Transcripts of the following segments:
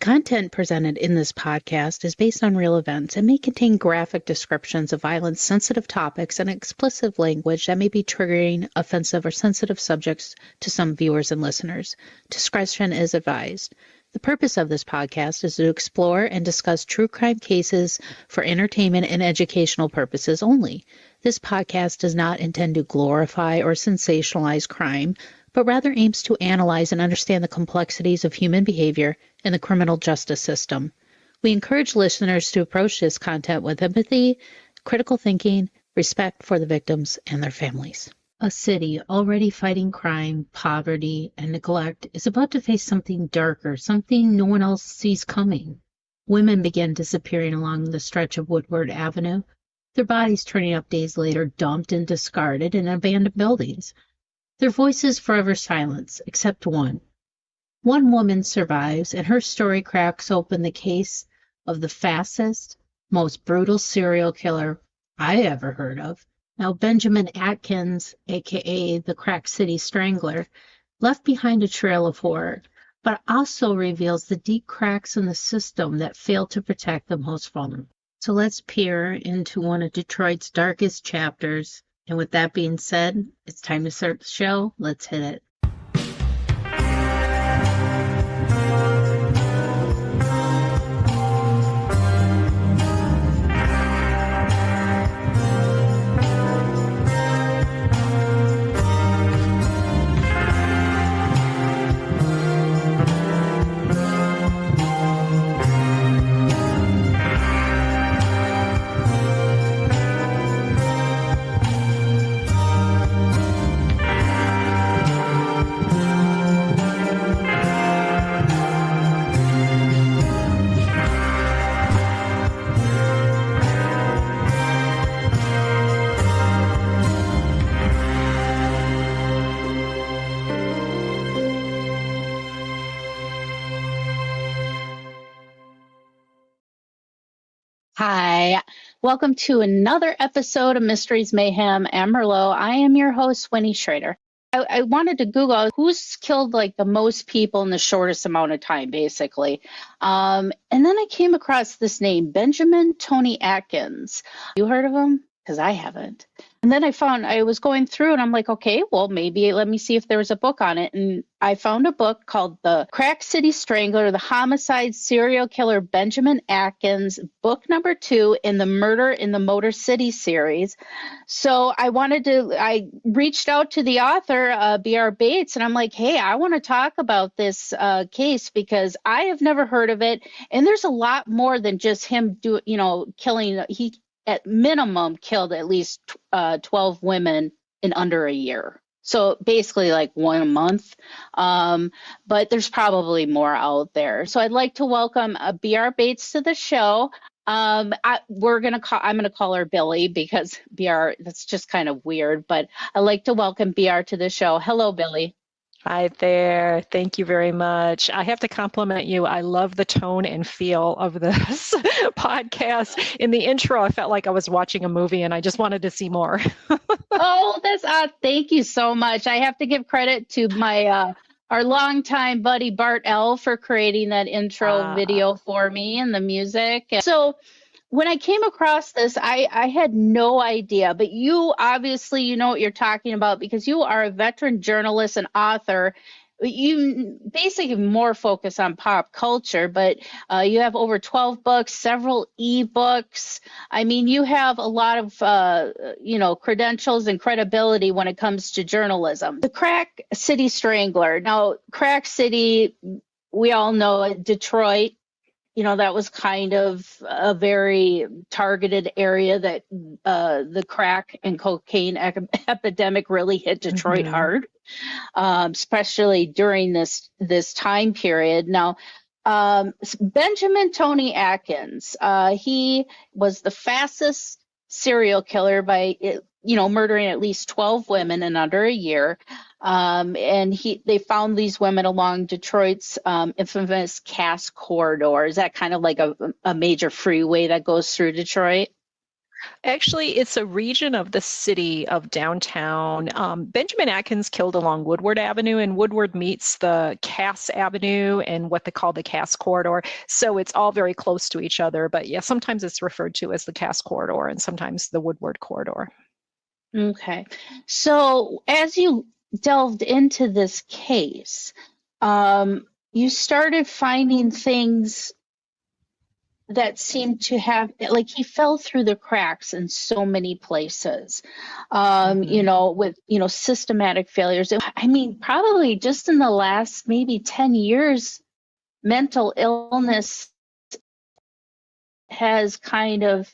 content presented in this podcast is based on real events and may contain graphic descriptions of violence, sensitive topics, and explicit language that may be triggering, offensive, or sensitive subjects to some viewers and listeners. Discretion is advised. The purpose of this podcast is to explore and discuss true crime cases for entertainment and educational purposes only. This podcast does not intend to glorify or sensationalize crime, but rather aims to analyze and understand the complexities of human behavior in the criminal justice system. We encourage listeners to approach this content with empathy, critical thinking, respect for the victims and their families. A city already fighting crime, poverty, and neglect is about to face something darker, something no one else sees coming. Women began disappearing along the stretch of Woodward Avenue, their bodies turning up days later, dumped and discarded in abandoned buildings. Their voices forever silenced, except one. One woman survives, and her story cracks open the case of the fastest, most brutal serial killer I ever heard of. Now, Benjamin Atkins, a.k.a. the Crack City Strangler, left behind a trail of horror, but also reveals the deep cracks in the system that fail to protect the most vulnerable. So let's peer into one of Detroit's darkest chapters. And with that being said, it's time to start the show. Let's hit it. Hi, welcome to another episode of Mysteries, Mayhem, and Merlot. I am your host, Winnie Schrader. I wanted to Google who's killed like the most people in the shortest amount of time, basically. And then I came across this name, Benjamin Tony Atkins. You heard of him? Because I haven't. And then I was going through and I'm like, okay, well, maybe let me see if there was a book on it. And I found a book called The Crack City Strangler, the Homicide Serial Killer Benjamin Atkins, book number 2 in the Murder in the Motor City series. So I reached out to the author, B.R.Bates, and I'm like, hey, I want to talk about this case because I have never heard of it. And there's a lot more than just him killing. He at minimum killed at least 12 women in under a year. So basically like one a month. But there's probably more out there. So I'd like to welcome B.R.Bates to the show. I'm going to call her Billy because BR, that's just kind of weird, but I'd like to welcome BR to the show. Hello, Billy. Hi there. Thank you very much. I have to compliment you. I love the tone and feel of this podcast. In the intro, I felt like I was watching a movie and I just wanted to see more. Oh, thank you so much. I have to give credit to my our longtime buddy Bart-El for creating that intro video for me and the music. So when I came across this, I had no idea, but you obviously, you know what you're talking about because you are a veteran journalist and author. You basically more focus on pop culture, but you have over 12 books, several ebooks. I mean, you have a lot of, credentials and credibility when it comes to journalism. The Crack City Strangler. Now, Crack City, we all know Detroit. That was kind of a very targeted area that the crack and cocaine epidemic really hit Detroit hard, especially during this time period. Now, Benjamin Tony Atkins, he was the fastest serial killer by murdering at least 12 women in under a year. And they found these women along Detroit's infamous Cass Corridor. Is that kind of like a major freeway that goes through Detroit? Actually, it's a region of the city of downtown. Benjamin Atkins killed along Woodward Avenue, and Woodward meets the Cass Avenue and what they call the Cass Corridor. So it's all very close to each other. But yeah, sometimes it's referred to as the Cass Corridor and sometimes the Woodward Corridor. Okay. So as you delved into this case, you started finding things that seemed to have, like, he fell through the cracks in so many places, with, systematic failures. I mean, probably just in the last maybe 10 years, mental illness has kind of,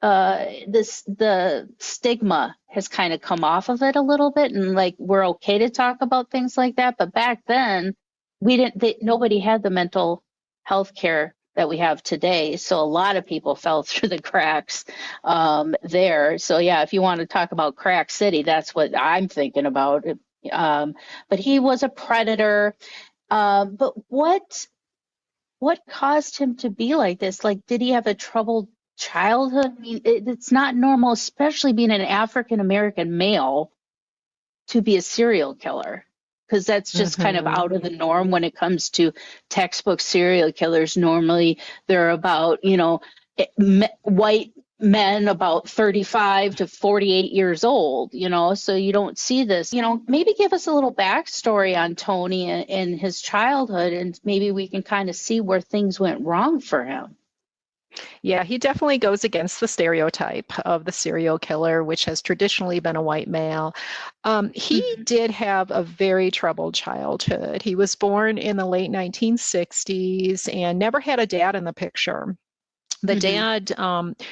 the stigma has kind of come off of it a little bit, and like, we're okay to talk about things like that. But back then, nobody had the mental health care that we have today. So a lot of people fell through the cracks there. So yeah, if you want to talk about Crack City, that's what I'm thinking about. But he was a predator. But what caused him to be like this? Like, did he have a troubled childhood? I mean, it's not normal, especially being an African American male, to be a serial killer, because that's just kind of out of the norm when it comes to textbook serial killers. Normally, they're about, white men about 35 to 48 years old, so you don't see this. Maybe give us a little backstory on Tony and his childhood, and maybe we can kind of see where things went wrong for him. Yeah, he definitely goes against the stereotype of the serial killer, which has traditionally been a white male. He did have a very troubled childhood. He was born in the late 1960s and never had a dad in the picture. The dad,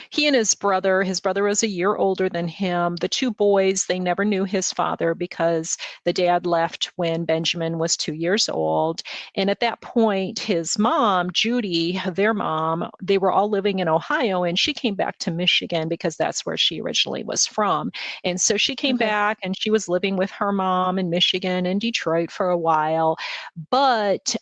he and his brother was a year older than him. The two boys, they never knew his father because the dad left when Benjamin was 2 years old. And at that point, his mom, Judy, their mom, they were all living in Ohio, and she came back to Michigan because that's where she originally was from. And so she came back, and she was living with her mom in Michigan and Detroit for a while. But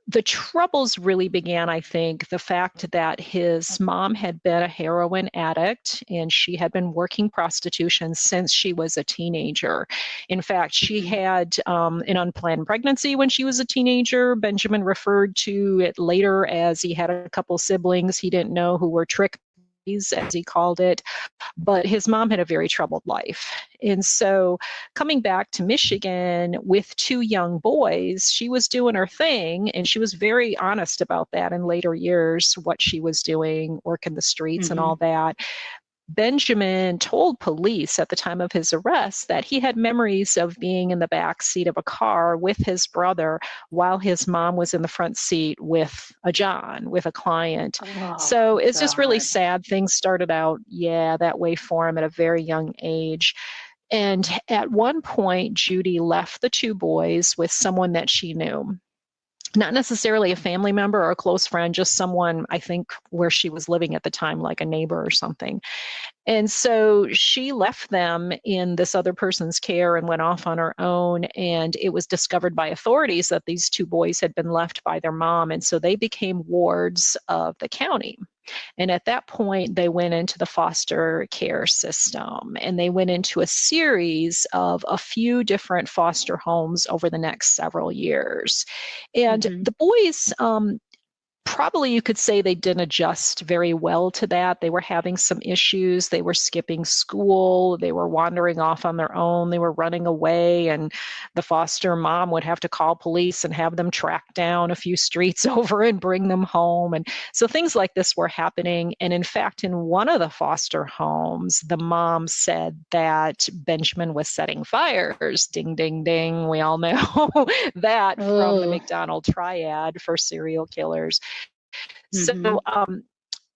the troubles really began, I think, the fact that his mom had been a heroin addict, and she had been working prostitution since she was a teenager. In fact, she had an unplanned pregnancy when she was a teenager. Benjamin referred to it later as he had a couple siblings he didn't know who were trick, as he called it, but his mom had a very troubled life. And so coming back to Michigan with two young boys, she was doing her thing, and she was very honest about that in later years, what she was doing, working the streets and all that. Benjamin told police at the time of his arrest that he had memories of being in the back seat of a car with his brother while his mom was in the front seat with a client. So it's just really sad. Things started out, that way for him at a very young age. And at one point, Judy left the two boys with someone that she knew. Not necessarily a family member or a close friend, just someone, I think, where she was living at the time, like a neighbor or something. And so she left them in this other person's care and went off on her own. And it was discovered by authorities that these two boys had been left by their mom. And so they became wards of the county. And at that point, they went into the foster care system, and they went into a series of a few different foster homes over the next several years. And the boys, probably you could say they didn't adjust very well to that. They were having some issues. They were skipping school. They were wandering off on their own. They were running away, and the foster mom would have to call police and have them track down a few streets over and bring them home. And so things like this were happening. And in fact, in one of the foster homes, the mom said that Benjamin was setting fires. Ding, ding, ding. We all know that from the McDonald triad for serial killers. So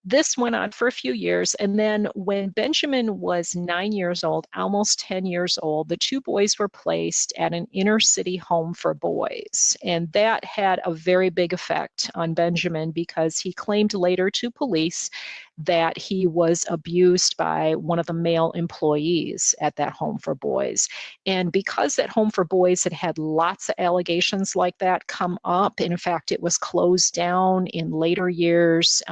this went on for a few years. And then when Benjamin was 9 years old, almost 10 years old, the two boys were placed at an inner city home for boys. And that had a very big effect on Benjamin, because he claimed later to police that he was abused by one of the male employees at that home for boys. And because that home for boys had had lots of allegations like that come up, in fact, it was closed down in later years,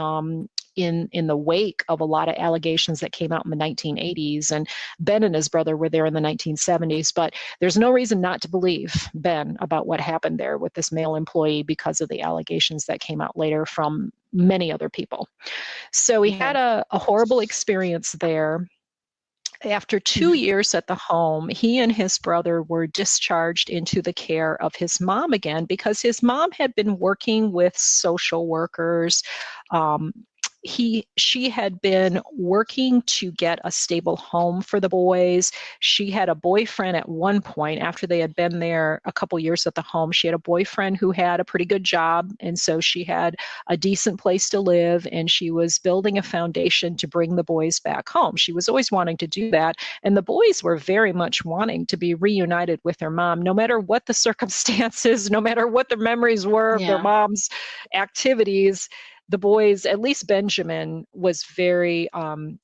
in the wake of a lot of allegations that came out in the 1980s. And Ben and his brother were there in the 1970s. But there's no reason not to believe Ben about what happened there with this male employee because of the allegations that came out later from many other people. So he had a horrible experience there. After 2 years at the home, he and his brother were discharged into the care of his mom again because his mom had been working with social workers. She had been working to get a stable home for the boys. She had a boyfriend at one point after they had been there a couple years at the home. She had a boyfriend who had a pretty good job, and so she had a decent place to live, and she was building a foundation to bring the boys back home. She was always wanting to do that, and the boys were very much wanting to be reunited with their mom, no matter what the circumstances, no matter what their memories were of their mom's activities. The boys, at least Benjamin, was very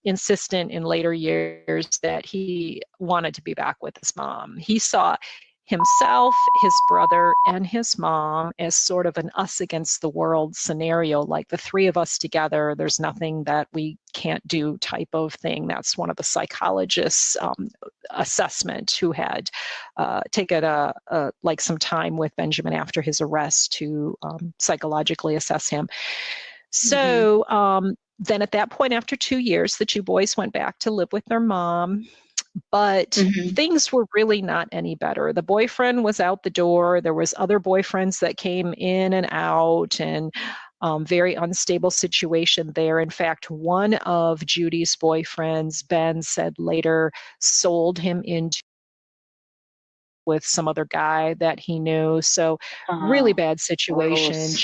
insistent in later years that he wanted to be back with his mom. He saw himself, his brother, and his mom as sort of an us against the world scenario, like the three of us together, there's nothing that we can't do type of thing. That's one of the psychologists' assessment who had taken like some time with Benjamin after his arrest to psychologically assess him. So then at that point, after 2 years, the two boys went back to live with their mom, but things were really not any better. The boyfriend was out the door. There was other boyfriends that came in and out, and very unstable situation there. In fact, one of Judy's boyfriends, Ben said later, sold him into with some other guy that he knew. So really bad situation. Gross.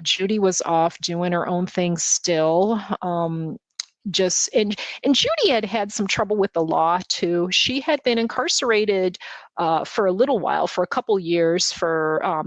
Judy was off doing her own thing still. And Judy had some trouble with the law too. She had been incarcerated for a little while, for a couple years, for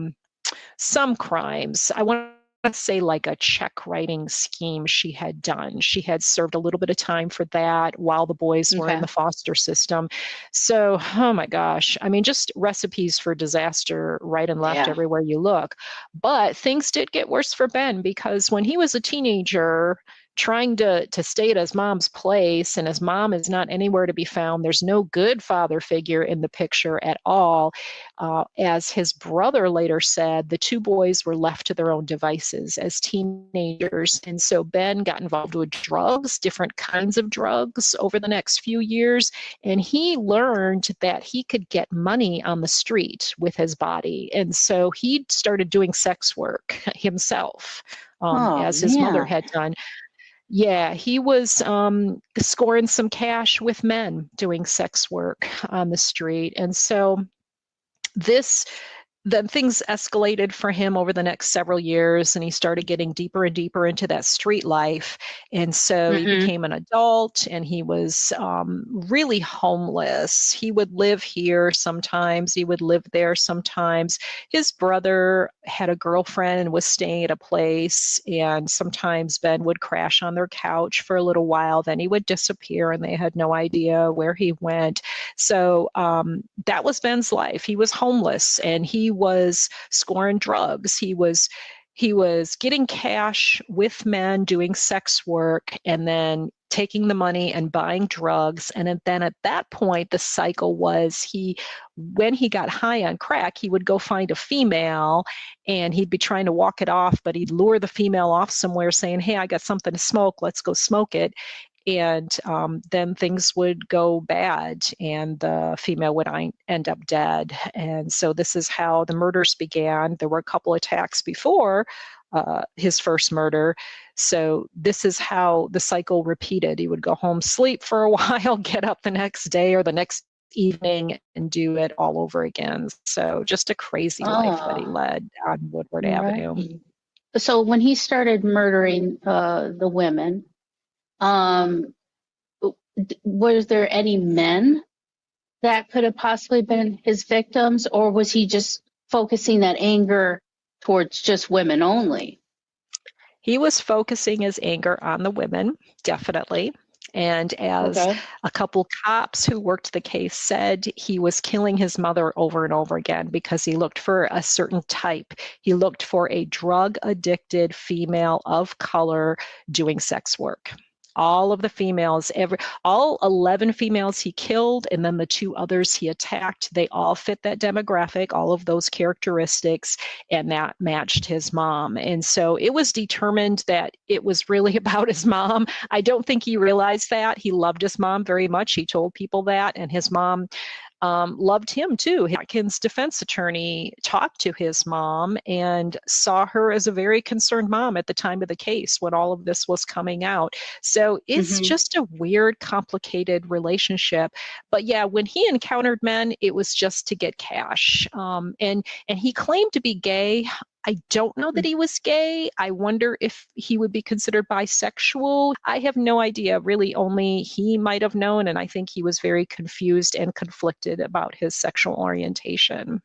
some crimes. I want to say like a check writing scheme she had done. She had served a little bit of time for that while the boys were in the foster system. So, oh my gosh, I mean, just recipes for disaster right and left everywhere you look. But things did get worse for Ben, because when he was a teenager, trying to stay at his mom's place, and his mom is not anywhere to be found. There's no good father figure in the picture at all. As his brother later said, the two boys were left to their own devices as teenagers. And so Ben got involved with drugs, different kinds of drugs, over the next few years. And he learned that he could get money on the street with his body. And so he started doing sex work himself, as his mother had done. Yeah, he was scoring some cash with men doing sex work on the street. And so then things escalated for him over the next several years, and he started getting deeper and deeper into that street life. And so he became an adult, and he was really homeless. He would live here sometimes, he would live there sometimes. His brother had a girlfriend and was staying at a place, and sometimes Ben would crash on their couch for a little while, then he would disappear and they had no idea where he went. So that was Ben's life. He was homeless, and he was scoring drugs. He was getting cash with men doing sex work, and then taking the money and buying drugs. And then at that point, the cycle was when he got high on crack, he would go find a female, and he'd be trying to walk it off, but he'd lure the female off somewhere saying, "Hey, I got something to smoke, let's go smoke it." And then things would go bad, and the female would end up dead. And so this is how the murders began. There were a couple attacks before his first murder. So this is how the cycle repeated. He would go home, sleep for a while, get up the next day or the next evening, and do it all over again. So just a crazy life that he led on Woodward Avenue. So when he started murdering the women, was there any men that could have possibly been his victims, or was he just focusing that anger towards just women only? He was focusing his anger on the women, definitely. And as a couple cops who worked the case said, he was killing his mother over and over again because he looked for a certain type. He looked for a drug-addicted female of color doing sex work. All of the females, all 11 females he killed, and then the 2 others he attacked, they all fit that demographic, all of those characteristics, and that matched his mom. And so it was determined that it was really about his mom. I don't think he realized that. He loved his mom very much. He told people that, and his mom loved him too. Atkins' defense attorney talked to his mom and saw her as a very concerned mom at the time of the case when all of this was coming out. So it's just a weird, complicated relationship. But yeah, when he encountered men, it was just to get cash. And he claimed to be gay. I don't know that he was gay. I wonder if he would be considered bisexual. I have no idea. Really, only he might have known, and I think he was very confused and conflicted about his sexual orientation.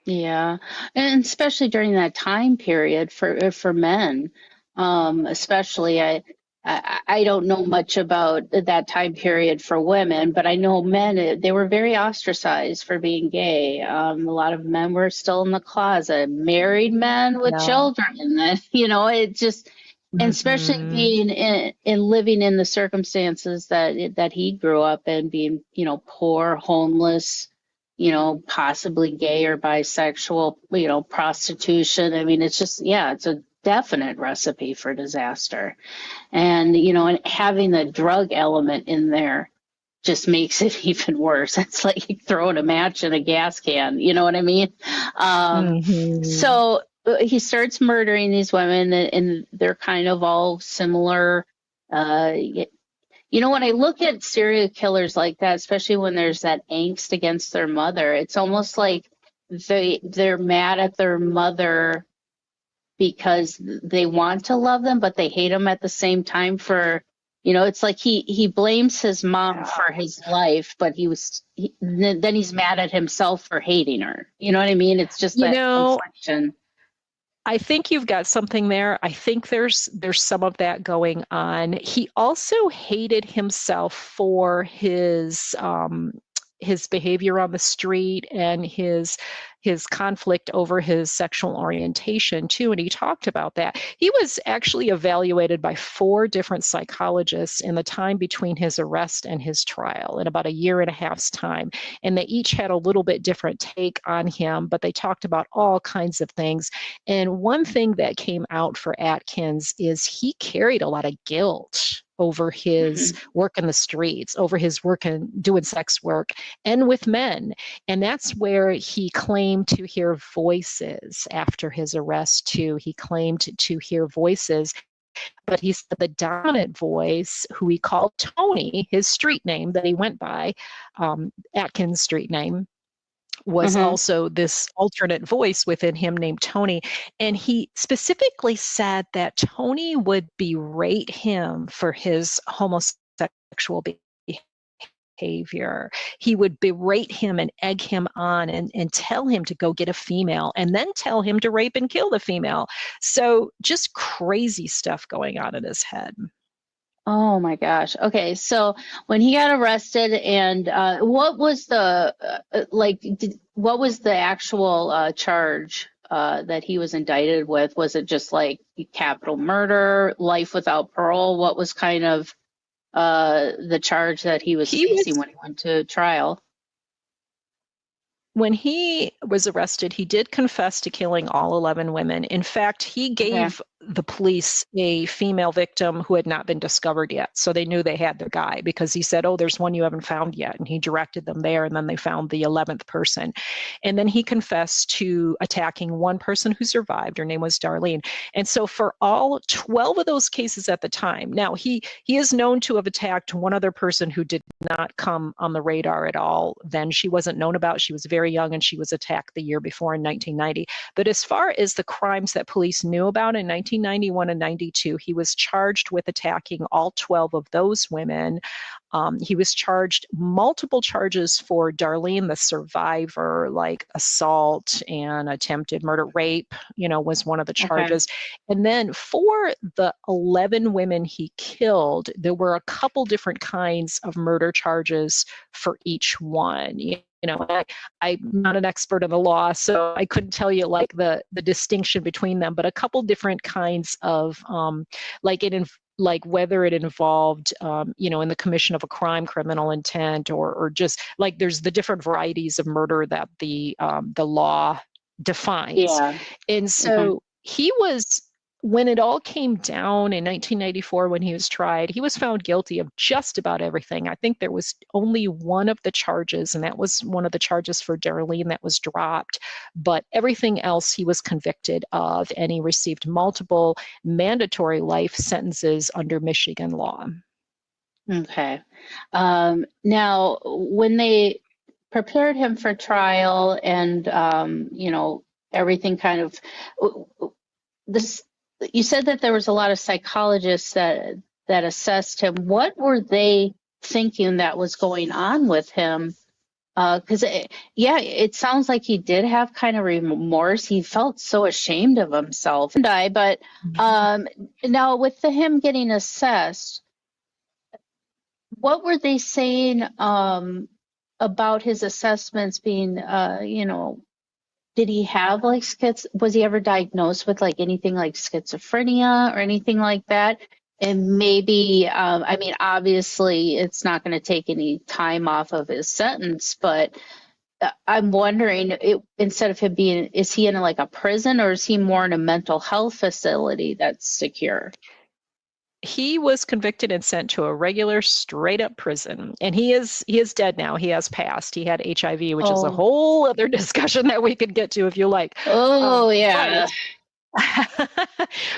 Yeah, and especially during that time period for men, especially I don't know much about that time period for women, but I know men, they were very ostracized for being gay. A lot of men were still in the closet, married men with children. And, it just, and especially being in living in the circumstances that he grew up in, being, poor, homeless, possibly gay or bisexual, prostitution. I mean, it's just, it's a definite recipe for disaster. And, and having the drug element in there just makes it even worse. It's like throwing a match in a gas can, you know what I mean? So he starts murdering these women, and they're kind of all similar. When I look at serial killers like that, especially when there's that angst against their mother, it's almost like they're mad at their mother because they want to love them, but they hate them at the same time for, it's like he blames his mom for his life, but then he's mad at himself for hating her. You know what I mean? It's just that confliction. I think you've got something there. I think there's some of that going on. He also hated himself for his behavior on the street and his conflict over his sexual orientation too, and he talked about that. He was actually evaluated by 4 different psychologists in the time between his arrest and his trial, in about a year and a half's time, and they each had a little bit different take on him, but they talked about all kinds of things. And one thing that came out for Atkins is he carried a lot of guilt over his work in the streets, over his work in doing sex work and with men. And that's where he claimed to hear voices after his arrest too. He claimed to hear voices, but he said the dominant voice, who he called Tony, his street name that he went by, Atkins' street name, was also this alternate voice within him named Tony. And he specifically said that Tony would berate him for his homosexual behavior. He would berate him and egg him on and tell him to go get a female and then tell him to rape and kill the female. So just crazy stuff going on in his head. Oh my gosh. Okay, so when he got arrested, and what was the what was the actual charge that he was indicted with? Was it just like capital murder, life without parole? What was kind of the charge that he was facing when he went to trial? When he was arrested, he did confess to killing all 11 women. In fact, he gave the police a female victim who had not been discovered yet. So they knew they had their guy, because he said, oh, there's one you haven't found yet. And he directed them there, and then they found the 11th person. And then he confessed to attacking one person who survived. Her name was Darlene. And so for all 12 of those cases at the time, now he is known to have attacked one other person who did not come on the radar at all. Then she wasn't known about. She was very young, and she was attacked the year before in 1990. But as far as the crimes that police knew about in 1990, 1991 and 92, he was charged with attacking all 12 of those women. He was charged multiple charges for Darlene, the survivor, like assault and attempted murder. Rape, was one of the charges. And then for the 11 women he killed, there were a couple different kinds of murder charges for each one. I'm not an expert in the law, so I couldn't tell you like the distinction between them, but a couple different kinds of like whether it involved, in the commission of a crime, criminal intent, or just like there's the different varieties of murder that the law defines. Yeah. And so he was, when it all came down in 1994, when he was tried, he was found guilty of just about everything. I think there was only one of the charges, and that was one of the charges for Darlene that was dropped. But everything else he was convicted of, and he received multiple mandatory life sentences under Michigan law. Okay. Now, when they prepared him for trial and, everything kind of, this, you said that there was a lot of psychologists that assessed him. What were they thinking that was going on with him? Because it sounds like he did have kind of remorse. He felt so ashamed of himself. But now with him getting assessed, what were they saying about his assessments being, did he have like was he ever diagnosed with like anything like schizophrenia or anything like that? And maybe, obviously it's not going to take any time off of his sentence, but I'm wondering, instead of him being, is he in like a prison, or is he more in a mental health facility that's secure? He was convicted and sent to a regular straight up prison, and he is dead now. He has passed. He had HIV, which is a whole other discussion that we could get to if you like. Yeah.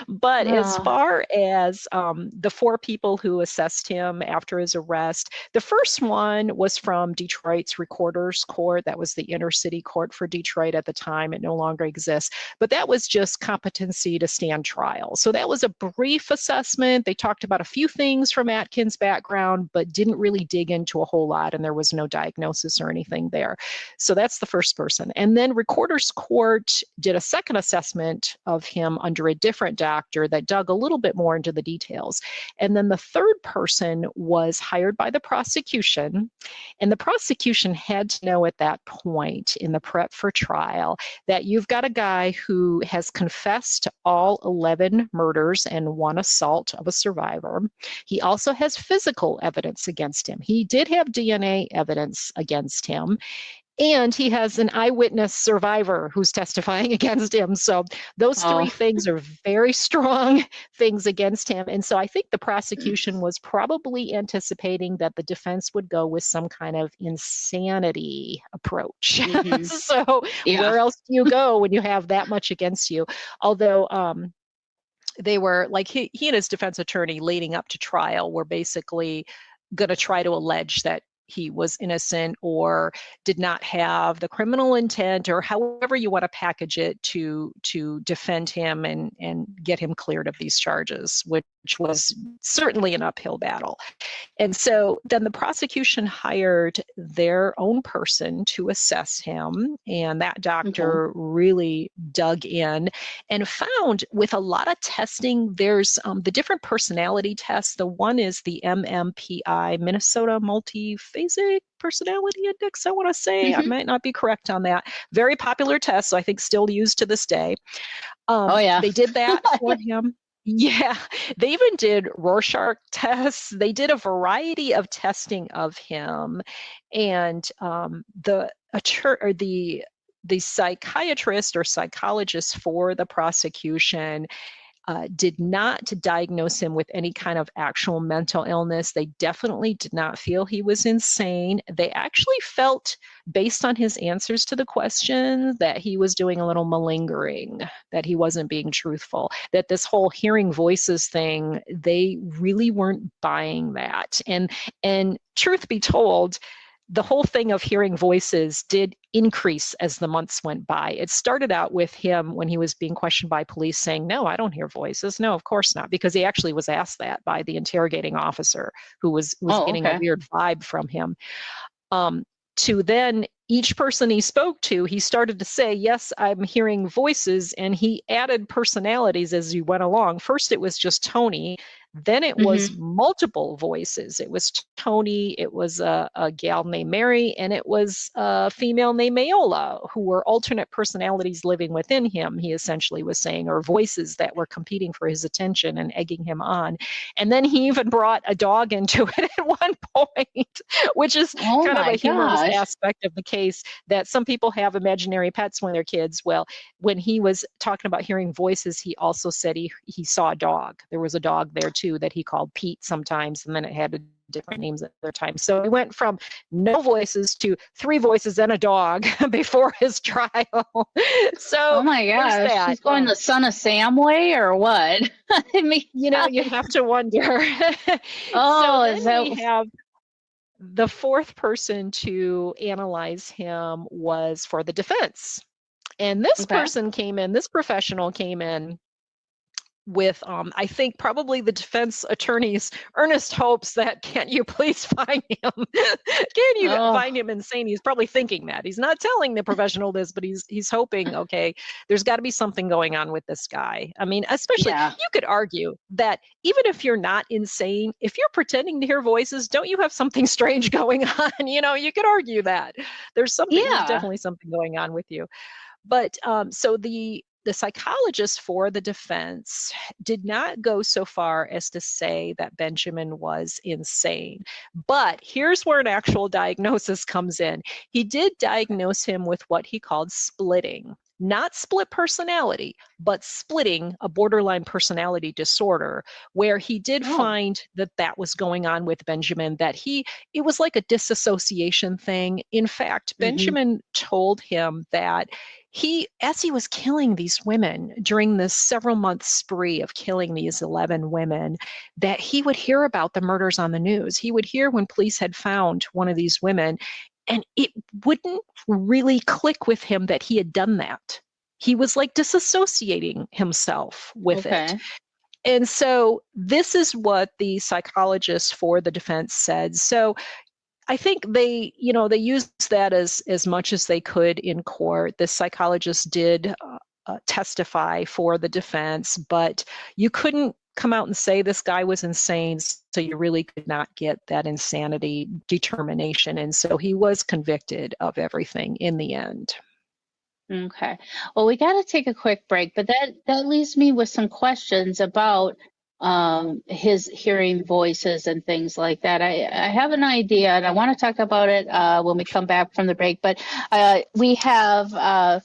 But as far as the 4 people who assessed him after his arrest, the first one was from Detroit's Recorder's Court. That was the inner city court for Detroit at the time. It no longer exists. But that was just competency to stand trial. So that was a brief assessment. They talked about a few things from Atkins' background, but didn't really dig into a whole lot, and there was no diagnosis or anything there. So that's the first person. And then Recorder's Court did a second assessment of him under a different doctor that dug a little bit more into the details. And then the third person was hired by the prosecution, and the prosecution had to know at that point in the prep for trial that you've got a guy who has confessed to all 11 murders and 1 assault of a survivor. He also has physical evidence against him. He did have DNA evidence against him. And he has an eyewitness survivor who's testifying against him. So those 3 things are very strong things against him. And so I think the prosecution was probably anticipating that the defense would go with some kind of insanity approach. So where else do you go when you have that much against you? Although they were like, he and his defense attorney leading up to trial were basically going to try to allege that he was innocent or did not have the criminal intent, or however you want to package it, to defend him and get him cleared of these charges, which was certainly an uphill battle. And so then the prosecution hired their own person to assess him, and that doctor really dug in and found, with a lot of testing, there's the different personality tests. The one is the MMPI, Minnesota Multiphasic Personality Index, I want to say. I might not be correct on that. Very popular test, so I think still used to this day. They did that for him. Yeah, they even did Rorschach tests. They did a variety of testing of him, and the psychiatrist or psychologist for the prosecution did not diagnose him with any kind of actual mental illness. They definitely did not feel he was insane. They actually felt, based on his answers to the questions, that he was doing a little malingering, that he wasn't being truthful, that this whole hearing voices thing, they really weren't buying that. And truth be told, the whole thing of hearing voices did increase as the months went by. It started out with him when he was being questioned by police saying, no, I don't hear voices. No, of course not. Because he actually was asked that by the interrogating officer who was getting a weird vibe from him. To then each person he spoke to, he started to say, yes, I'm hearing voices. And he added personalities as he went along. First, it was just Tony. Then it was multiple voices. It was Tony, it was a gal named Mary, and it was a female named Mayola, who were alternate personalities living within him, he essentially was saying, or voices that were competing for his attention and egging him on. And then he even brought a dog into it at one point, which is kind of a humorous aspect of the case, that some people have imaginary pets when they're kids. Well, when he was talking about hearing voices, he also said he saw a dog. There was a dog there too that he called Pete sometimes, and then it had different names at other times. So he went from no voices to 3 voices and a dog before his trial. So, oh my gosh, he's going the Son of Sam way or what? I mean, you have to wonder. Oh, so we have the 4th person to analyze him was for the defense, and this professional came in with, I think, probably the defense attorney's earnest hopes that, can't you please find him? Can you find him insane? He's probably thinking that. He's not telling the professional this, but he's hoping, okay, there's got to be something going on with this guy. I mean, especially, you could argue that even if you're not insane, if you're pretending to hear voices, don't you have something strange going on? You could argue that. There's definitely something going on with you. But so the psychologist for the defense did not go so far as to say that Benjamin was insane. But here's where an actual diagnosis comes in. He did diagnose him with what he called splitting. Not split personality, but splitting, a borderline personality disorder, where he did find that was going on with Benjamin, that it was like a disassociation thing. In fact, Benjamin told him that as he was killing these women during this several month spree of killing these 11 women, that he would hear about the murders on the news. He would hear when police had found one of these women, and it wouldn't really click with him that he had done that. He was like disassociating himself with it. And so this is what the psychologist for the defense said. So I think they used that as much as they could in court. The psychologist did testify for the defense, but you couldn't come out and say this guy was insane, so you really could not get that insanity determination. And so he was convicted of everything in the end. Okay. Well, we got to take a quick break, but that leaves me with some questions about his hearing voices and things like that. I have an idea, and I want to talk about it when we come back from the break. But we have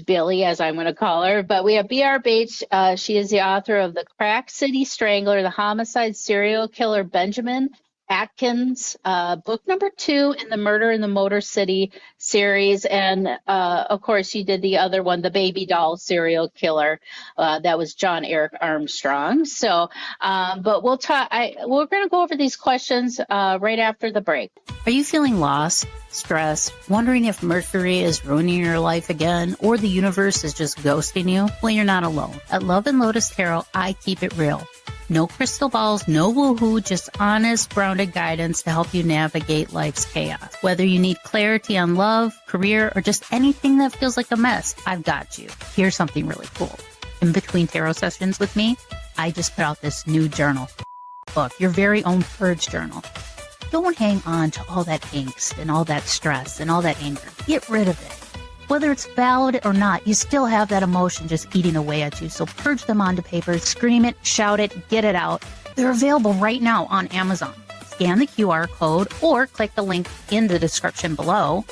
Billy, as I'm going to call her, but we have B.R.Bates. She is the author of the Crack City Strangler, the homicide serial killer Benjamin Atkins, book number 2 in the Murder in the Motor City series. And of course, you did the other one, the baby doll serial killer. That was John Eric Armstrong. So, but we'll talk. We're going to go over these questions right after the break. Are you feeling lost, stressed, wondering if Mercury is ruining your life again, or the universe is just ghosting you? Well, you're not alone. At Love and Lotus Tarot, I keep it real. No crystal balls, no woohoo, just honest, grounded guidance to help you navigate life's chaos. Whether you need clarity on love, career, or just anything that feels like a mess, I've got you. Here's something really cool. In between tarot sessions with me, I just put out this new journal book, your very own purge journal. Don't hang on to all that angst and all that stress and all that anger. Get rid of it. Whether it's valid or not, you still have that emotion just eating away at you. So purge them onto paper, scream it, shout it, get it out. They're available right now on Amazon. Scan the QR code or click the link in the description below.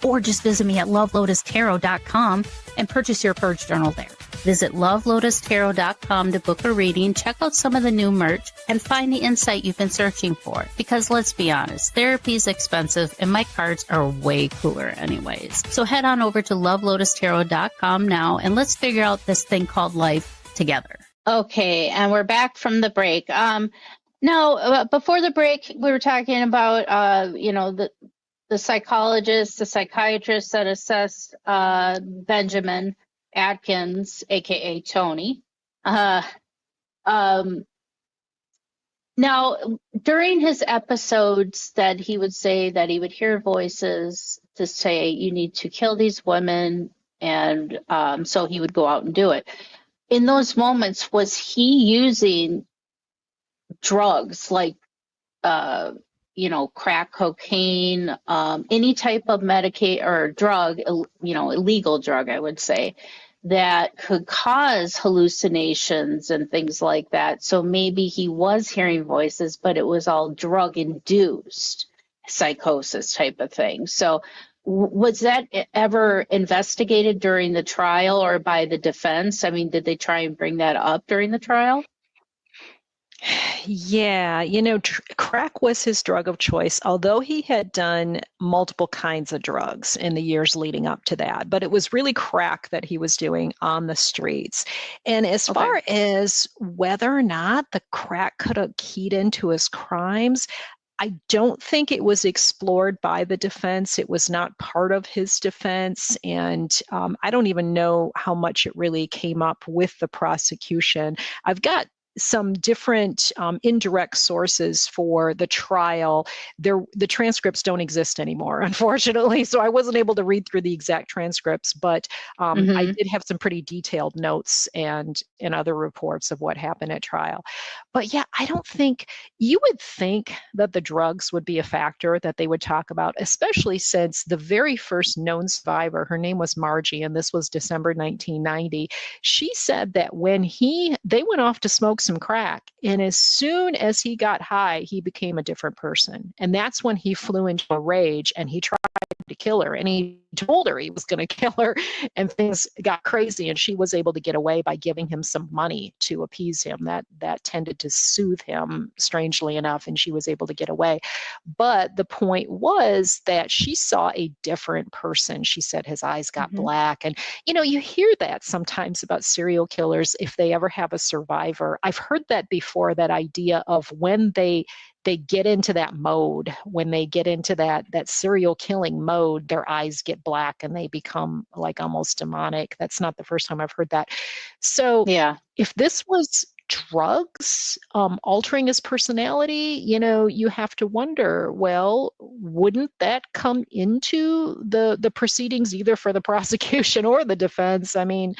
Or just visit me at lovelotustarot.com and purchase your purge journal there. Visit lovelotustarot.com to book a reading, check out some of the new merch, and find the insight you've been searching for. Because let's be honest, therapy is expensive and my cards are way cooler anyways. So head on over to lovelotustarot.com now and let's figure out this thing called life together. Okay, and we're back from the break. Now, before the break, we were talking about, the psychologist, the psychiatrist that assessed Benjamin Atkins, aka Tony. Now, during his episodes that he would say that he would hear voices to say, you need to kill these women, and so he would go out and do it. In those moments, was he using drugs like, crack cocaine, any type of Medicaid or drug, illegal drug, I would say, that could cause hallucinations and things like that? So maybe he was hearing voices, but it was all drug-induced psychosis type of thing. So was that ever investigated during the trial or by the defense? I mean, did they try and bring that up during the trial? Yeah, crack was his drug of choice, although he had done multiple kinds of drugs in the years leading up to that. But it was really crack that he was doing on the streets. And as far as whether or not the crack could have keyed into his crimes, I don't think it was explored by the defense. It was not part of his defense. And I don't even know how much it really came up with the prosecution. I've got some different indirect sources for the trial. The transcripts don't exist anymore, unfortunately, so I wasn't able to read through the exact transcripts, but I did have some pretty detailed notes and other reports of what happened at trial. But yeah, I don't think, you would think that the drugs would be a factor that they would talk about, especially since the very first known survivor, her name was Margie, and this was December 1990. She said that when they went off to smoke some crack, and as soon as he got high, he became a different person. And that's when he flew into a rage and he tried to kill her, and he told her he was going to kill her, and things got crazy, and she was able to get away by giving him some money to appease him. That tended to soothe him, strangely enough, and she was able to get away. But the point was that she saw a different person. She said his eyes got black, and you hear that sometimes about serial killers if they ever have a survivor. I've heard that before, that idea of when they get into that mode, when they get into that serial killing mode, their eyes get black and they become like almost demonic. That's not the first time I've heard that. So yeah, if this was drugs altering his personality, you have to wonder, well, wouldn't that come into the proceedings either for the prosecution or the defense? I mean,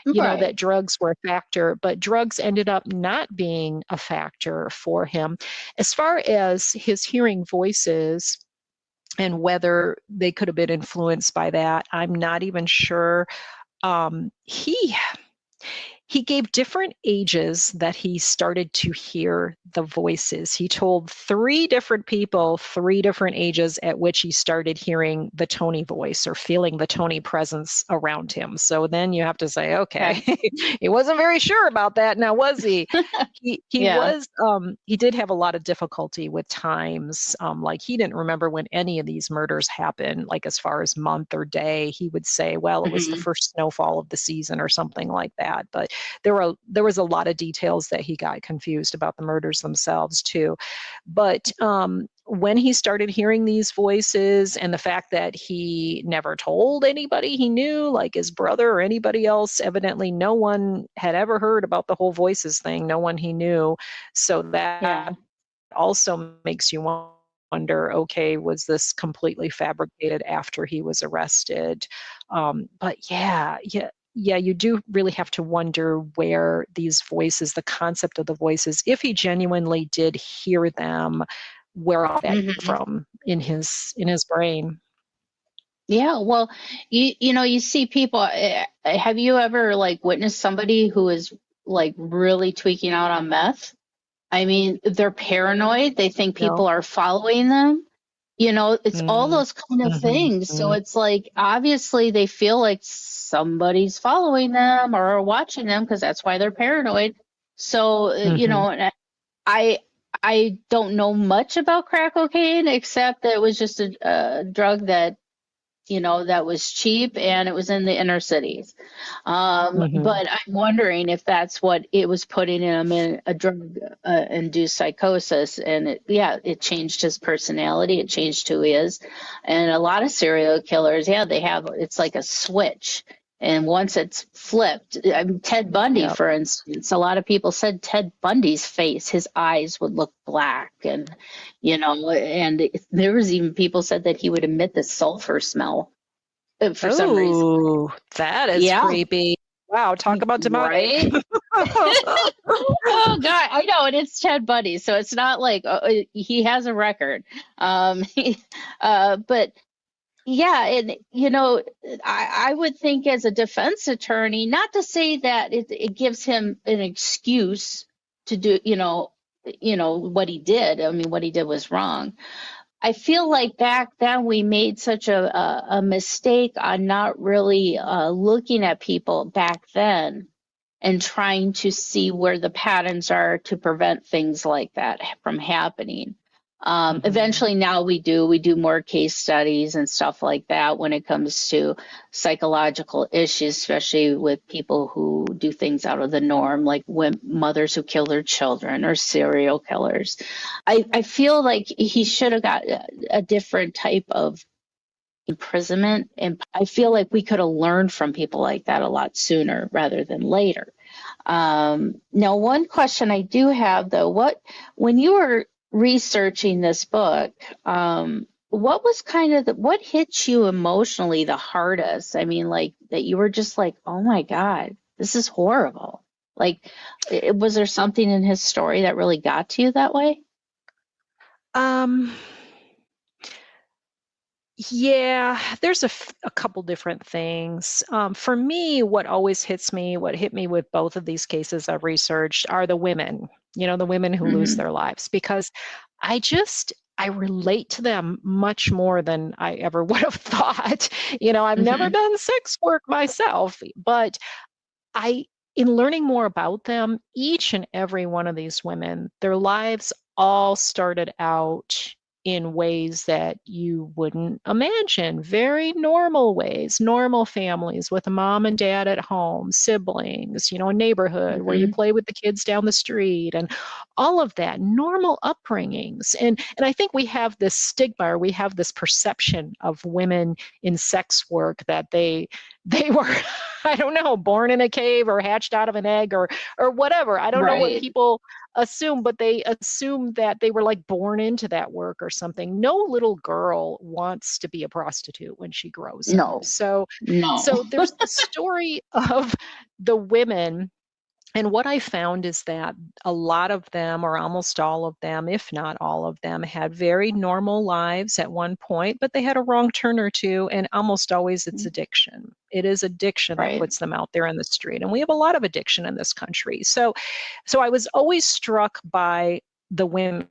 that drugs were a factor, but drugs ended up not being a factor for him. As far as his hearing voices and whether they could have been influenced by that, I'm not even sure. He gave different ages that he started to hear the voices. He told 3 different people, 3 different ages at which he started hearing the Tony voice or feeling the Tony presence around him. So then you have to say, okay, he wasn't very sure about that now, was he? He did have a lot of difficulty with times. Like he didn't remember when any of these murders happened, like as far as month or day. He would say, well, it was the first snowfall of the season or something like that. But there was a lot of details that he got confused about the murders themselves too. But when he started hearing these voices, and the fact that he never told anybody he knew, like his brother or anybody else, evidently no one had ever heard about the whole voices thing, no one he knew. So that also makes you wonder, okay, was this completely fabricated after he was arrested? But yeah, you do really have to wonder where these voices, the concept of the voices, if he genuinely did hear them, where all that came from in his brain. Yeah, well, you see people. Have you ever witnessed somebody who is really tweaking out on meth? I mean, they're paranoid. They think people are following them. It's all those kind of things. So it's obviously they feel like somebody's following them or watching them, because that's why they're paranoid. So, and I don't know much about crack cocaine, except that it was just a drug that that was cheap, and it was in the inner cities. But I'm wondering if that's what it was putting him in, a drug induced psychosis. And it changed his personality. It changed who he is. And a lot of serial killers, it's like a switch. And once it's flipped, Ted Bundy, for instance, a lot of people said Ted Bundy's face, his eyes would look black. And, and there was even people said that he would emit the sulfur smell for some reason. Oh, that is creepy. Wow, talk about demonic. Right? Oh God, I know, and it's Ted Bundy, so it's not like he has a record. But yeah, and I would think as a defense attorney, not to say that it gives him an excuse to do, what he did. I mean, what he did was wrong. I feel like back then we made such a mistake on not really looking at people back then and trying to see where the patterns are to prevent things like that from happening. Eventually now we do more case studies and stuff like that when it comes to psychological issues, especially with people who do things out of the norm, like mothers who kill their children or serial killers. I feel like he should have got a different type of imprisonment, and I feel like we could have learned from people like that a lot sooner rather than later. Now, one question I do have, though, when you were researching this book, what was what hit you emotionally the hardest? I mean, like that you were just like, oh my God, this is horrible. Like, was there something in his story that really got to you that way? Yeah, there's a couple different things. For me, what hit me with both of these cases I've researched are the women, the women who lose their lives, because I relate to them much more than I ever would have thought. I've never done sex work myself, but in learning more about them, each and every one of these women, their lives all started out in ways that you wouldn't imagine. Very normal ways, normal families with a mom and dad at home, siblings, a neighborhood where you play with the kids down the street, and all of that, normal upbringings. And I think we have this stigma, or we have this perception of women in sex work that they were, I don't know, born in a cave or hatched out of an egg or whatever. I don't know what people assume, but they assume that they were like born into that work or something. No little girl wants to be a prostitute when she grows up. So there's the story of the women. And what I found is that a lot of them, or almost all of them, if not all of them, had very normal lives at one point, but they had a wrong turn or two, and almost always it's addiction. It is addiction that puts them out there in the street. And we have a lot of addiction in this country. So I was always struck by the women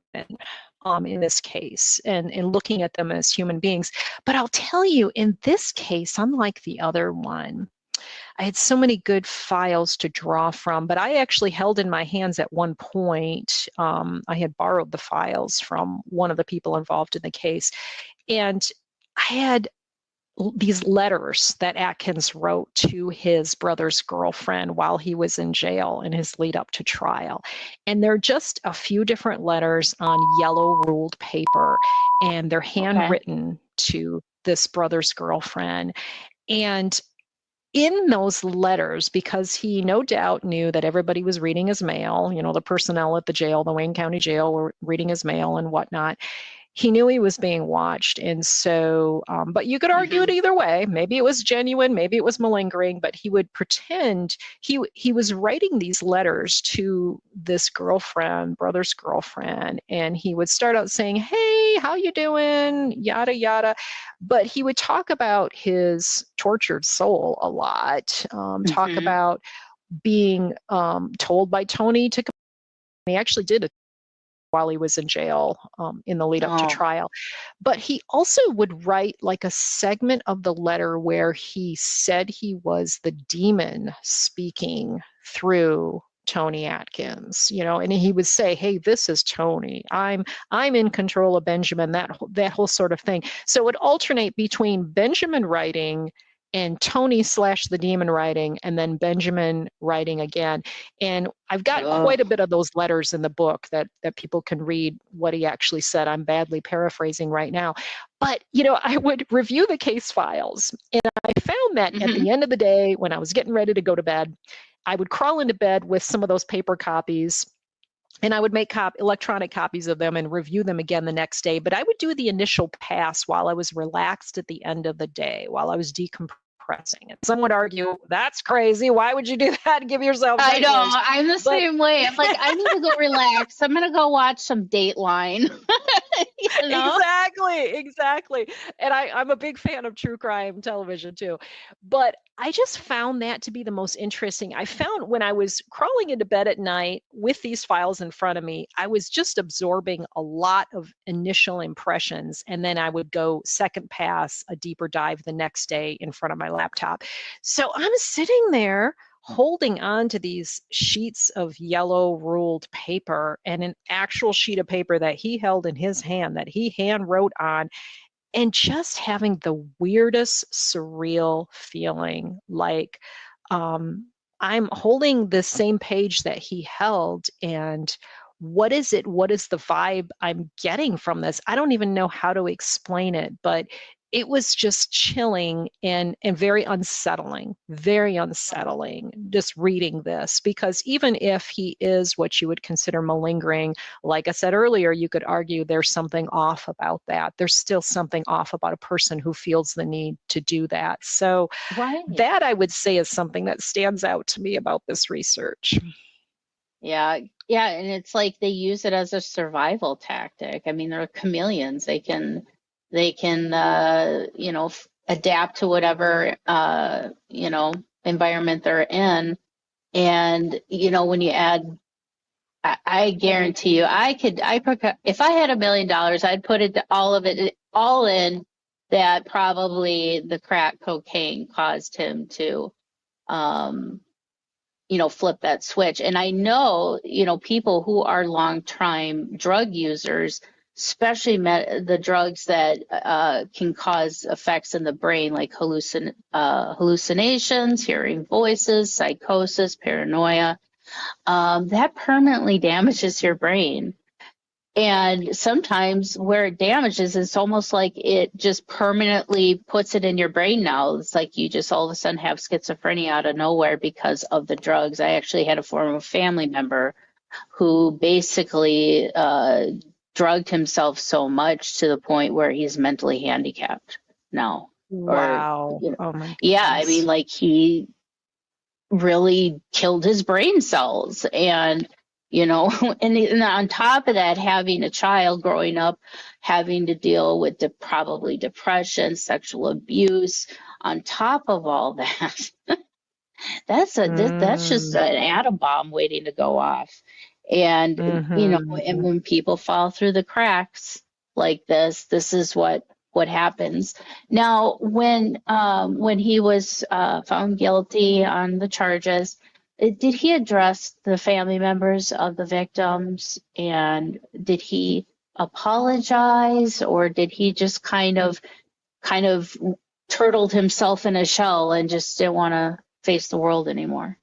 in this case, and looking at them as human beings. But I'll tell you, in this case, unlike the other one, I had so many good files to draw from, but I actually held in my hands at one point, I had borrowed the files from one of the people involved in the case, and I had these letters that Atkins wrote to his brother's girlfriend while he was in jail in his lead up to trial. And they're just a few different letters on yellow ruled paper, and they're handwritten to this brother's girlfriend. And in those letters, because he no doubt knew that everybody was reading his mail, the personnel at the jail, the Wayne County Jail, were reading his mail and whatnot, he knew he was being watched. And so, but you could argue it either way. Maybe it was genuine, maybe it was malingering, but he would pretend he was writing these letters to this girlfriend, brother's girlfriend, and he would start out saying, hey, how you doing? Yada, yada. But he would talk about his tortured soul a lot, talk about being told by Tony to come. He actually did it while he was in jail in the lead up to trial. But he also would write like a segment of the letter where he said he was the demon speaking through Tony Atkins, and he would say, hey, this is Tony. I'm in control of Benjamin, that whole sort of thing. So it would alternate between Benjamin writing and Tony / the demon writing, and then Benjamin writing again. And I've got quite a bit of those letters in the book that people can read what he actually said. I'm badly paraphrasing right now. But, I would review the case files, and I found that at the end of the day, when I was getting ready to go to bed, I would crawl into bed with some of those paper copies, and I would make electronic copies of them and review them again the next day. But I would do the initial pass while I was relaxed at the end of the day, while I was decompressing. And some would argue, that's crazy. Why would you do that? Give yourself I know. I'm the same way. I'm like, I need to go relax. I'm going to go watch some Dateline. Exactly. And I'm a big fan of true crime television too. But I just found that to be the most interesting. I found when I was crawling into bed at night with these files in front of me, I was just absorbing a lot of initial impressions. And then I would go second pass, a deeper dive the next day in front of my laptop. So I'm sitting there holding on to these sheets of yellow ruled paper and an actual sheet of paper that he held in his hand that he hand wrote on, and just having the weirdest surreal feeling like I'm holding the same page that he held, and what is it? What is the vibe I'm getting from this? I don't even know how to explain it, but it was just chilling and very unsettling just reading this, because even if he is what you would consider malingering, like I said earlier, you could argue there's something off about that. There's still something off about a person who feels the need to do that. So that I would say is something that stands out to me about this research. Yeah. And it's like they use it as a survival tactic. I mean, they're chameleons. They can adapt to whatever, environment they're in. And, when you add, I guarantee you, if I had $1 million, I'd put all in that probably the crack cocaine caused him to, flip that switch. And I know, people who are long-time drug users, especially the drugs that can cause effects in the brain, like hallucinations, hearing voices, psychosis, paranoia, that permanently damages your brain. And sometimes where it damages, it's almost like it just permanently puts it in your brain now. It's like you just all of a sudden have schizophrenia out of nowhere because of the drugs. I actually had a former family member who basically drugged himself so much to the point where he's mentally handicapped now. Wow. Oh my goodness. Yeah, I mean, like he really killed his brain cells. And, and on top of that, having a child growing up, having to deal with probably depression, sexual abuse, on top of all that, that's just an atom bomb waiting to go off. And, and when people fall through the cracks like this is what happens. Now, when he was found guilty on the charges, did he address the family members of the victims, and did he apologize, or did he just kind of turtled himself in a shell and just didn't want to face the world anymore?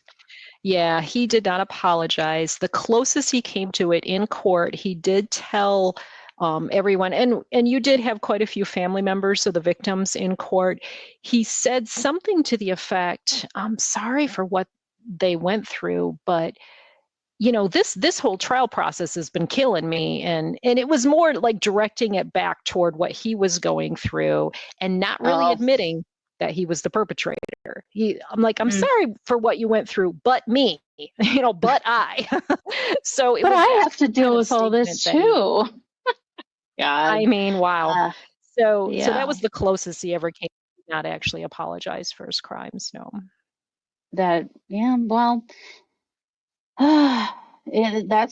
Yeah, he did not apologize. The closest he came to it in court, he did tell everyone, and you did have quite a few family members of the victims in court. He said something to the effect, I'm sorry for what they went through, but this whole trial process has been killing me. And it was more like directing it back toward what he was going through and not really admitting that he was the perpetrator. I'm sorry for what you went through, but me, but I. So but I have to deal with all this too. God. I mean, wow. So that was the closest he ever came to not actually apologize for his crimes. No. That's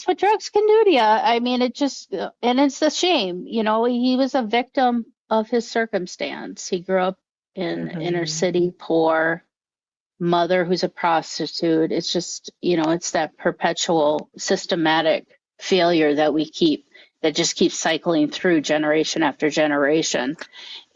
what drugs can do to you. I mean, and it's a shame. He was a victim of his circumstance. He grew up in inner city, poor, mother who's a prostitute. It's just, it's that perpetual systematic failure that just keeps cycling through generation after generation.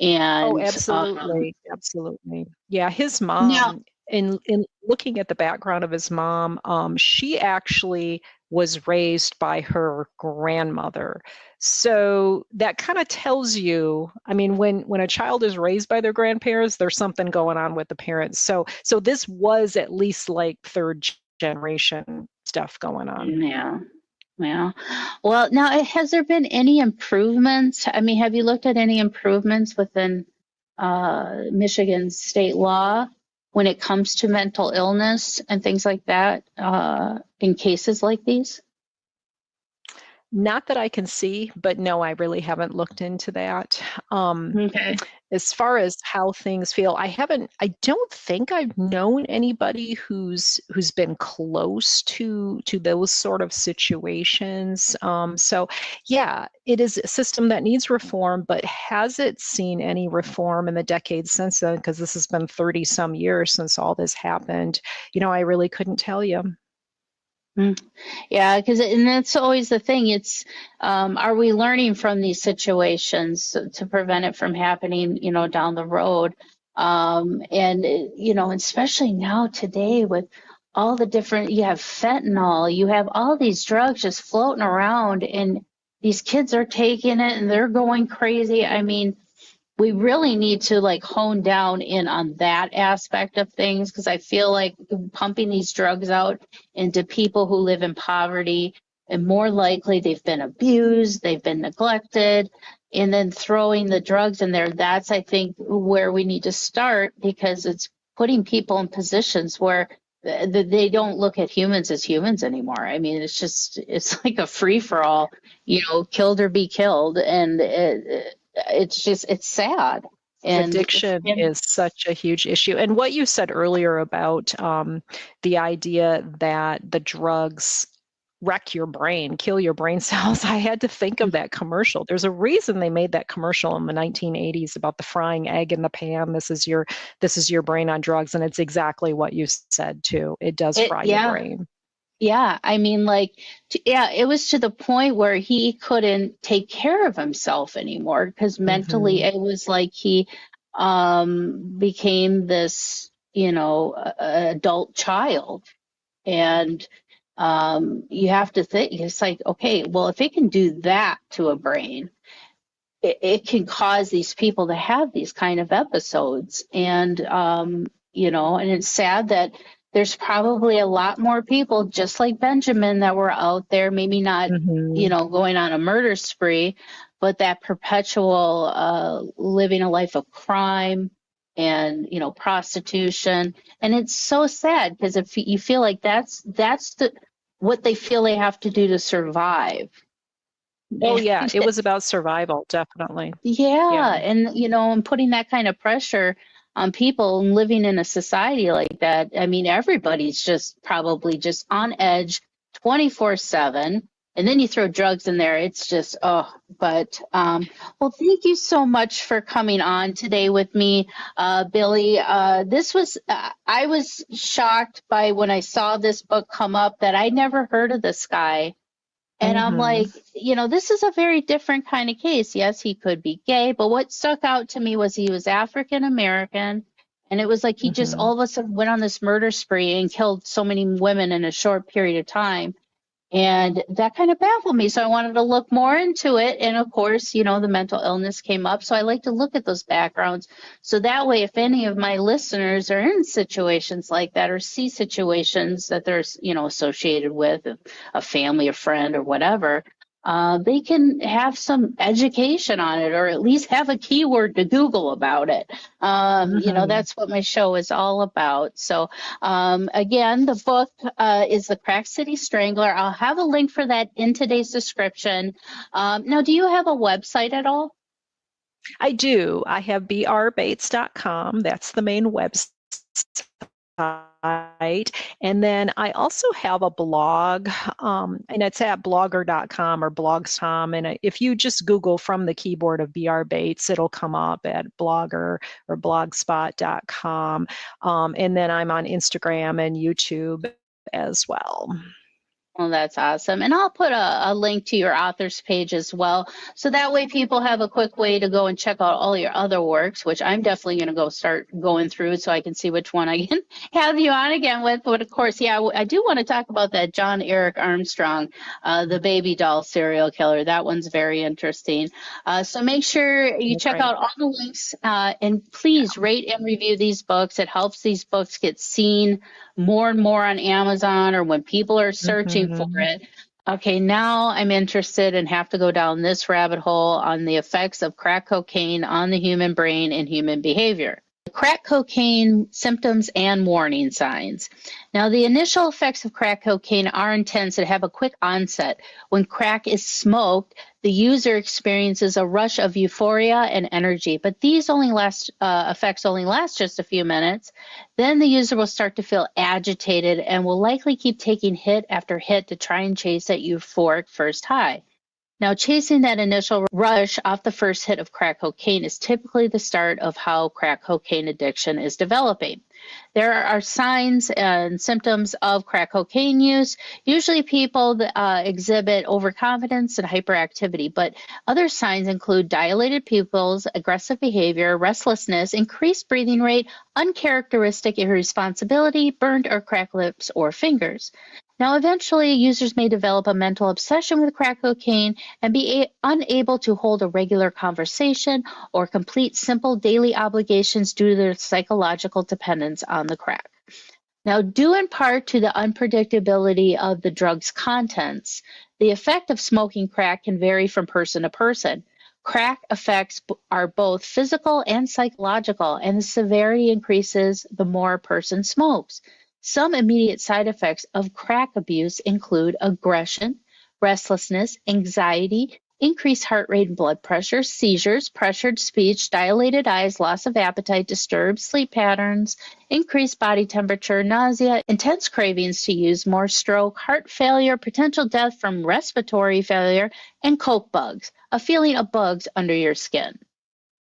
And Oh, absolutely. Absolutely. Yeah, his now, mom, in looking at the background of his mom, she actually was raised by her grandmother. So that kind of tells you, I mean, when a child is raised by their grandparents, there's something going on with the parents. So this was at least like third generation stuff going on. yeah. Yeah. Well, now, has there been any improvements? I mean, have you looked at any improvements within Michigan state law when it comes to mental illness and things like that in cases like these? Not that I can see, but no, I really haven't looked into that. Okay. As far as how things feel, I don't think I've known anybody who's been close to those sort of situations. So yeah, it is a system that needs reform, but has it seen any reform in the decades since then? Because this has been 30 some years since all this happened. I really couldn't tell you. Yeah, and that's always the thing. It's, are we learning from these situations to prevent it from happening, down the road? And, especially now today with all the different, you have fentanyl, you have all these drugs just floating around, and these kids are taking it and they're going crazy. I mean, we really need to hone down in on that aspect of things, because I feel like pumping these drugs out into people who live in poverty, and more likely they've been abused, they've been neglected, and then throwing the drugs in there, that's, I think, where we need to start, because it's putting people in positions where they don't look at humans as humans anymore. I mean, it's like a free for all, killed or be killed. And it's sad. And addiction is such a huge issue. And what you said earlier about the idea that the drugs wreck your brain, kill your brain cells, I had to think of that commercial. There's a reason they made that commercial in the 1980s about the frying egg in the pan. This is your brain on drugs. And it's exactly what you said too. It does fry your brain. Yeah, I mean, it was to the point where he couldn't take care of himself anymore, because mentally it was like he became this, adult child. And you have to think, it's like, okay, well, if it can do that to a brain, it can cause these people to have these kind of episodes. And, and it's sad that there's probably a lot more people just like Benjamin that were out there, maybe not, going on a murder spree, but that perpetual living a life of crime and, prostitution. And it's so sad, because if you feel like that's what they feel they have to do to survive. Oh yeah, it was about survival, definitely. Yeah. And, and putting that kind of pressure on people and living in a society like that. I mean, everybody's just probably just on edge 24/7. And then you throw drugs in there. It's just, well, thank you so much for coming on today with me, Billy. I was shocked by when I saw this book come up that I never heard of this guy. And I'm like, this is a very different kind of case. Yes, he could be gay, but what stuck out to me was he was African American. And it was like he just all of a sudden went on this murder spree and killed so many women in a short period of time. And that kind of baffled me. So I wanted to look more into it. And of course, the mental illness came up. So I like to look at those backgrounds. So that way, if any of my listeners are in situations like that, or see situations that they're, associated with a family, a friend, or whatever, they can have some education on it, or at least have a keyword to Google about it. That's what my show is all about. So again, the book is The Crack City Strangler. I'll have a link for that in today's description. Now, do you have a website at all? I do. I have B.R.Bates.com. That's the main website. And then I also have a blog, and it's at blogger.com or blogstom. And if you just Google from the keyboard of B.R.Bates, it'll come up at blogger or blogspot.com. And then I'm on Instagram and YouTube as well. Well, that's awesome. And I'll put a link to your author's page as well. So that way people have a quick way to go and check out all your other works, which I'm definitely going to go start going through so I can see which one I can have you on again with. But of course, yeah, I do want to talk about that John Eric Armstrong, the baby doll serial killer. That one's very interesting. So make sure you check out all the links and please rate and review these books. It helps these books get seen more and more on Amazon or when people are searching for it. Okay, now I'm interested and have to go down this rabbit hole on the effects of crack cocaine on the human brain and human behavior. Crack cocaine symptoms and warning signs. Now, the initial effects of crack cocaine are intense and have a quick onset. When crack is smoked, the user experiences a rush of euphoria and energy, but these effects only last just a few minutes. Then the user will start to feel agitated and will likely keep taking hit after hit to try and chase that euphoric first high. Now, chasing that initial rush off the first hit of crack cocaine is typically the start of how crack cocaine addiction is developing. There are signs and symptoms of crack cocaine use. Usually people exhibit overconfidence and hyperactivity, but other signs include dilated pupils, aggressive behavior, restlessness, increased breathing rate, uncharacteristic irresponsibility, burned or cracked lips or fingers. Now, eventually, users may develop a mental obsession with crack cocaine and be unable to hold a regular conversation or complete simple daily obligations due to their psychological dependence on the crack. Now, due in part to the unpredictability of the drug's contents, the effect of smoking crack can vary from person to person. Crack effects are both physical and psychological, and the severity increases the more a person smokes. Some immediate side effects of crack abuse include aggression, restlessness, anxiety, increased heart rate and blood pressure, seizures, pressured speech, dilated eyes, loss of appetite, disturbed sleep patterns, increased body temperature, nausea, intense cravings to use more, stroke, heart failure, potential death from respiratory failure, and coke bugs, a feeling of bugs under your skin.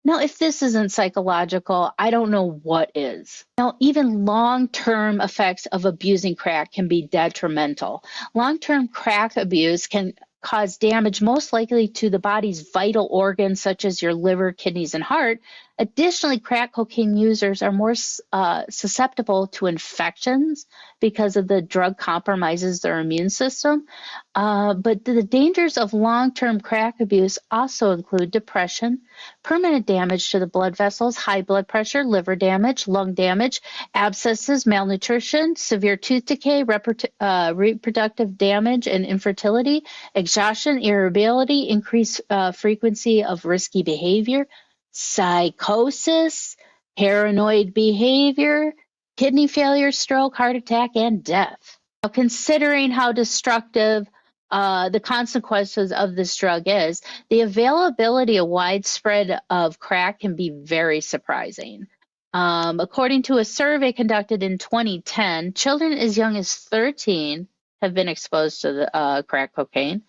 Now, if this isn't psychological, I don't know what is. Now, even long-term effects of abusing crack can be detrimental. Long-term crack abuse can cause damage most likely to the body's vital organs, such as your liver, kidneys, and heart. Additionally, crack cocaine users are more susceptible to infections because of the drug compromises their immune system. But the dangers of long-term crack abuse also include depression, permanent damage to the blood vessels, high blood pressure, liver damage, lung damage, abscesses, malnutrition, severe tooth decay, reproductive damage and infertility, exhaustion, irritability, increased frequency of risky behavior, psychosis, paranoid behavior, kidney failure, stroke, heart attack, and death. Now, considering how destructive the consequences of this drug is, the availability of widespread of crack can be very surprising. According to a survey conducted in 2010, children as young as 13 have been exposed to the crack cocaine.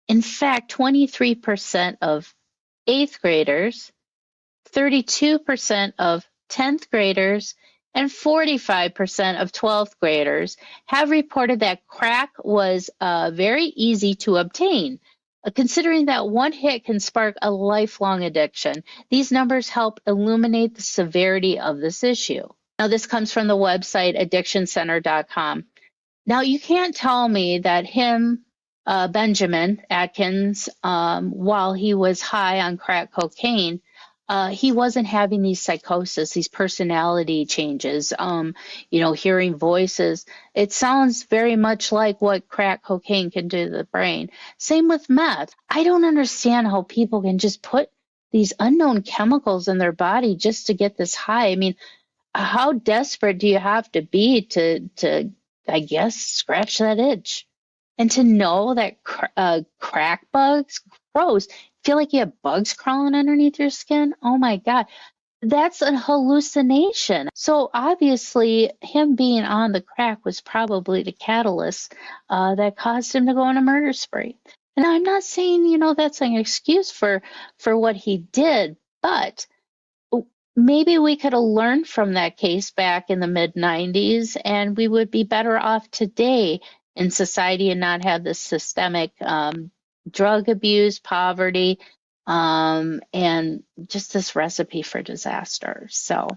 In fact, 23% of 8th graders, 32% of 10th graders, and 45% of 12th graders have reported that crack was very easy to obtain. Considering that one hit can spark a lifelong addiction, these numbers help illuminate the severity of this issue. Now, this comes from the website addictioncenter.com. Now, you can't tell me that Benjamin Atkins, while he was high on crack cocaine, he wasn't having these psychosis, these personality changes, hearing voices. It sounds very much like what crack cocaine can do to the brain. Same with meth. I don't understand how people can just put these unknown chemicals in their body just to get this high. I mean, how desperate do you have to be to I guess, scratch that itch? And to know that crack bugs, gross, feel like you have bugs crawling underneath your skin. Oh my God. that's a hallucination. So obviously, him being on the crack was probably the catalyst that caused him to go on a murder spree. And I'm not saying, that's an excuse for what he did, but maybe we could have learned from that case back in the mid 90s, and we would be better off today in society and not have this systemic drug abuse, poverty, and just this recipe for disaster. So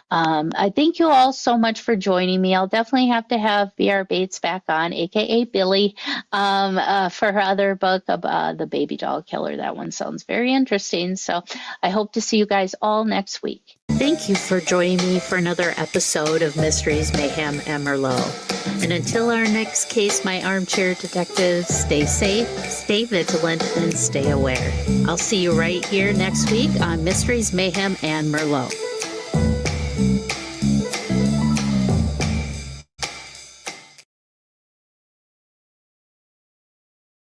I thank you all so much for joining me. I'll definitely have to have B.R.Bates back on, aka Billy, for her other book of the baby doll killer. That one sounds very interesting. So I hope to see you guys all next week. Thank you for joining me for another episode of Mysteries, Mayhem, and Merlot. And until our next case, my armchair detectives, stay safe, stay vigilant, and stay aware. I'll see you right here next week on Mysteries, Mayhem, and Merlot.